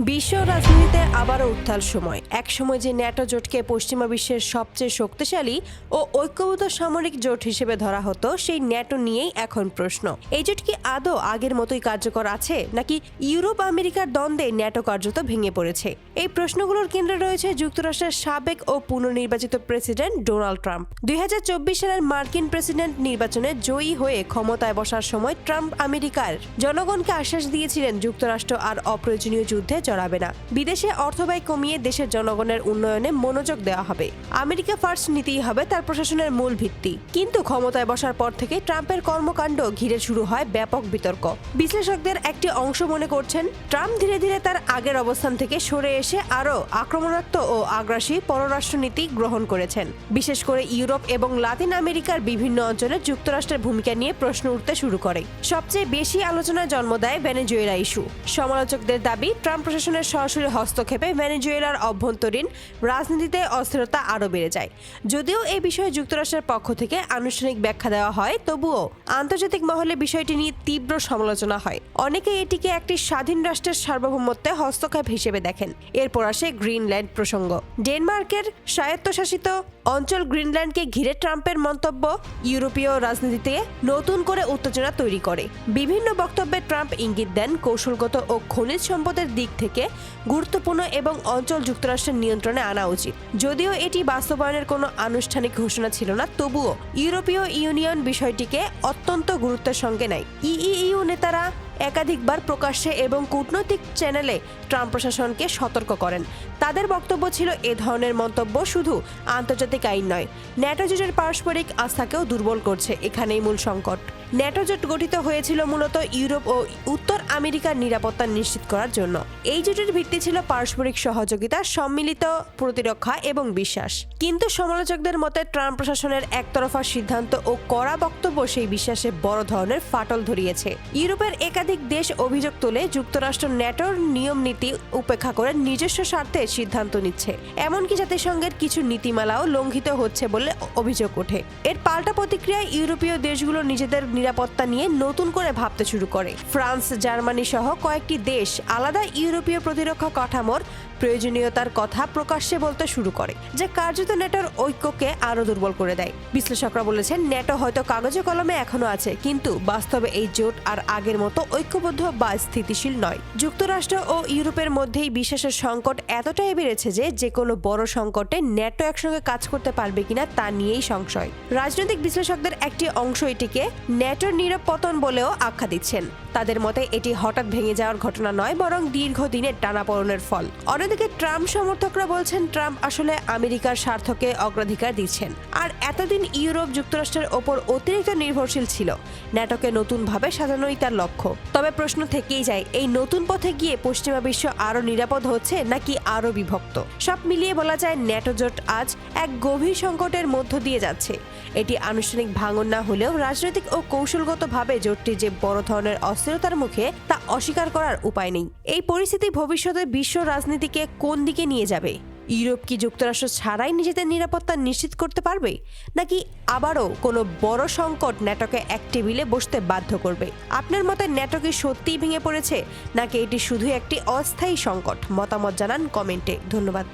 বিশ্ব রাজনীতিতে আবারও উত্তাল সময়। এক সময় যে ন্যাটো জোটকে পশ্চিমা বিশ্বের সবচেয়ে শক্তিশালী ও ঐক্যবদ্ধ সামরিক জোট হিসেবে ধরা হতো, সেই ন্যাটো নিয়েই এখন প্রশ্ন। এই জোট কি আদৌ আগের মতোই কার্যকর আছে, নাকি ইউরোপ আমেরিকার দ্বন্দ্বে ন্যাটো কার্যত ভেঙে পড়েছে? এই প্রশ্নগুলোর কেন্দ্রে রয়েছে যুক্তরাষ্ট্রের সাবেক ও পুনর্নির্বাচিত প্রেসিডেন্ট ডোনাল্ড ট্রাম্প। 2024 সালের মার্কিন প্রেসিডেন্ট নির্বাচনে জয়ী হয়ে ক্ষমতায় বসার সময় ট্রাম্প আমেরিকার জনগণকে আশ্বাস দিয়েছিলেন যুক্তরাষ্ট্র আর অপ্রয়োজনীয় যুদ্ধে জড়াবে না, বিদেশে অর্থব্যয় কমিয়ে দেশের জনগণের উন্নয়নে মনোযোগ দেওয়া হবে, আমেরিকা ফার্স্ট নীতিই হবে তার প্রশাসনের মূল ভিত্তি। কিন্তু ক্ষমতায় বসার পর থেকে ট্রাম্পের কর্মকাণ্ড ঘিরে শুরু হয় ব্যাপক বিতর্ক। বিশ্লেষকদের একটি অংশ মনে করছেন, ট্রাম্প ধীরে ধীরে তার আগের অবস্থান থেকে সরে এসে আরও আক্রমণাত্মক ও আগ্রাসী পররাষ্ট্রনীতি গ্রহণ করেছেন। বিশেষ করে ইউরোপ এবং লাতিন আমেরিকার বিভিন্ন অঞ্চলে যুক্তরাষ্ট্রের ভূমিকা নিয়ে প্রশ্ন উঠতে শুরু করে। সবচেয়ে বেশি আলোচনায় জন্ম দেয় ভেনেজুয়েলা ইস্যু। সমালোচকদের দাবি, ট্রাম্প প্রশাসনের সরাসরি হস্তক্ষেপে ভেনেজুয়েলার অভ্যন্তরীণ রাজনীতিতে অস্থিরতা আরও বেড়ে যায়। যদিও এই বিষয়ে যুক্তরাষ্ট্রের পক্ষ থেকে আনুষ্ঠানিক ব্যাখ্যা দেওয়া হয়, তবুও আন্তর্জাতিক মহলে বিষয়টি নিয়ে তীব্র সমালোচনা হয়। অনেকে এটিকে একটি স্বাধীন রাষ্ট্রের সার্বভৌমত্বে হস্তক্ষেপ হিসেবে দেখেন। এরপর আসে গ্রিনল্যান্ড প্রসঙ্গ। ডেনমার্কের স্বায়ত্তশাসিত অঞ্চল গ্রিনল্যান্ডকে ঘিরে ট্রাম্পের মন্তব্য ইউরোপীয় রাজনীতিতে নতুন করে উত্তেজনা তৈরি করে। বিভিন্ন বক্তব্যে ট্রাম্প ইঙ্গিত দেন, কৌশলগত ও খনিজ সম্পদের দিক থেকে গুরুত্বপূর্ণ এবং অঞ্চল যুক্তরাষ্ট্রের নিয়ন্ত্রণে আনা উচিত। যদিও এটি বাস্তবায়নের কোনো আনুষ্ঠানিক ঘোষণা ছিল না, তবুও ইউরোপীয় ইউনিয়ন বিষয়টিকে অত্যন্ত গুরুত্বের সঙ্গে নেয়। ইইউ নেতারা একাধিকবার প্রকাশ্যে এবং কূটনৈতিক চ্যানেলে ট্রাম্প প্রশাসনকে সতর্ক করেন। তাদের বক্তব্য ছিল, এ ধরনের মন্তব্য শুধু আন্তর্জাতিক আইন নয়, ন্যাটো জোটের পারস্পরিক আস্থাকেও দুর্বল করছে। এখানেই মূল সংকট। ন্যাটো জোট গঠিত হয়েছিল মূলত ইউরোপ ও উত্তর আমেরিকার নিরাপত্তা নিশ্চিত করার জন্য। এই জোটের ভিত্তি ছিল পারস্পরিক সহযোগিতা, সম্মিলিত প্রতিরক্ষা এবং বিশ্বাস। কিন্তু সমালোচকদের মতে ট্রাম্প প্রশাসনের একতরফা সিদ্ধান্ত ও কড়া বক্তব্য সেই বিশ্বাসে বড় ধরনের ফাটল ধরিয়েছে। ইউরোপের একাধিক দেশ অভিযোগ তোলে, যুক্তরাষ্ট্র ন্যাটোর নিয়ম নীতি উপেক্ষা করে নিজস্ব স্বার্থে সিদ্ধান্ত নিচ্ছে, এমনকি জাতিসংঘের কিছু নীতিমালাও লঙ্ঘিত হচ্ছে বলে অভিযোগ ওঠে। এর পাল্টা প্রতিক্রিয়ায় ইউরোপীয় দেশগুলো নিজেদের নিরাপত্তা নিয়ে নতুন করে ভাবতে শুরু করে। ফ্রান্স, জার্মানি সহ কয়েকটি দেশ আলাদা ইউরোপীয় প্রতিরক্ষা কাঠামোর প্রয়োজনীয়তার কথা প্রকাশ্যে বলতে শুরু করে, যা কার্যত ন্যাটোর ঐক্যকে আরও দুর্বল করে দেয়। বিশ্লেষকরা বলেছেন, ন্যাটো হয়তো কাগজে কলমে এখনো আছে, কিন্তু বাস্তবে এই জোট আর আগের মতো ঐক্যবদ্ধ বা স্থিতিশীল নয়। যুক্তরাষ্ট্র ও ইউরোপের মধ্যেই বিশ্বাসের সংকট এতটাই বেড়েছে যে কোনো বড় সংকটে ন্যাটো একসঙ্গে কাজ করতে পারবে কিনা তা নিয়েই সংশয়। রাজনৈতিক বিশ্লেষকদের একটি অংশ এটিকে ন্যাটোর নীরব পতন বলেও আখ্যা দিচ্ছেন। তাদের মতে এটি হঠাৎ ভেঙে যাওয়ার ঘটনা নয়, বরং দীর্ঘদিনের টানাপোড়েনের ফল। অন্যদিকে ট্রাম্প সমর্থকরা বলছেন, ট্রাম্প আসলে আমেরিকার স্বার্থকে অগ্রাধিকার দিচ্ছেন, আর এতদিন ইউরোপ যুক্তরাষ্ট্রের ওপর অতিরিক্ত নির্ভরশীল ছিল। ন্যাটোকে নতুনভাবে সাজানোই তার লক্ষ্য। তবে প্রশ্ন থেকেই যায়, এই নতুন পথে গিয়ে পশ্চিমা বিশ্ব আরও নিরাপদ হচ্ছে নাকি আরও বিভক্ত? সব মিলিয়ে বলা যায়, ন্যাটো জোট আজ এক গভীর সংকটের মধ্য দিয়ে যাচ্ছে। এটি আনুষ্ঠানিক ভাঙন না হলেও রাজনৈতিক ও কৌশলগতভাবে জোটটি যে বড় ধরনের অস্থিরতার মুখে, তা অস্বীকার করার উপায় নেই। এই পরিস্থিতি ভবিষ্যতে বিশ্ব রাজনীতিকে কোন দিকে নিয়ে যাবে? ইউরোপ কি যুক্তরাষ্ট্র ছাড়াই নিজেদের নিরাপত্তা নিশ্চিত করতে পারবে, নাকি আবারও কোনো বড় সংকট ন্যাটোকে এক টেবিলে বসতে বাধ্য করবে? আপনার মতে ন্যাটো কি সত্যিই ভেঙে পড়েছে, নাকি এটি শুধু একটি অস্থায়ী সংকট? মতামত জানান কমেন্টে। ধন্যবাদ।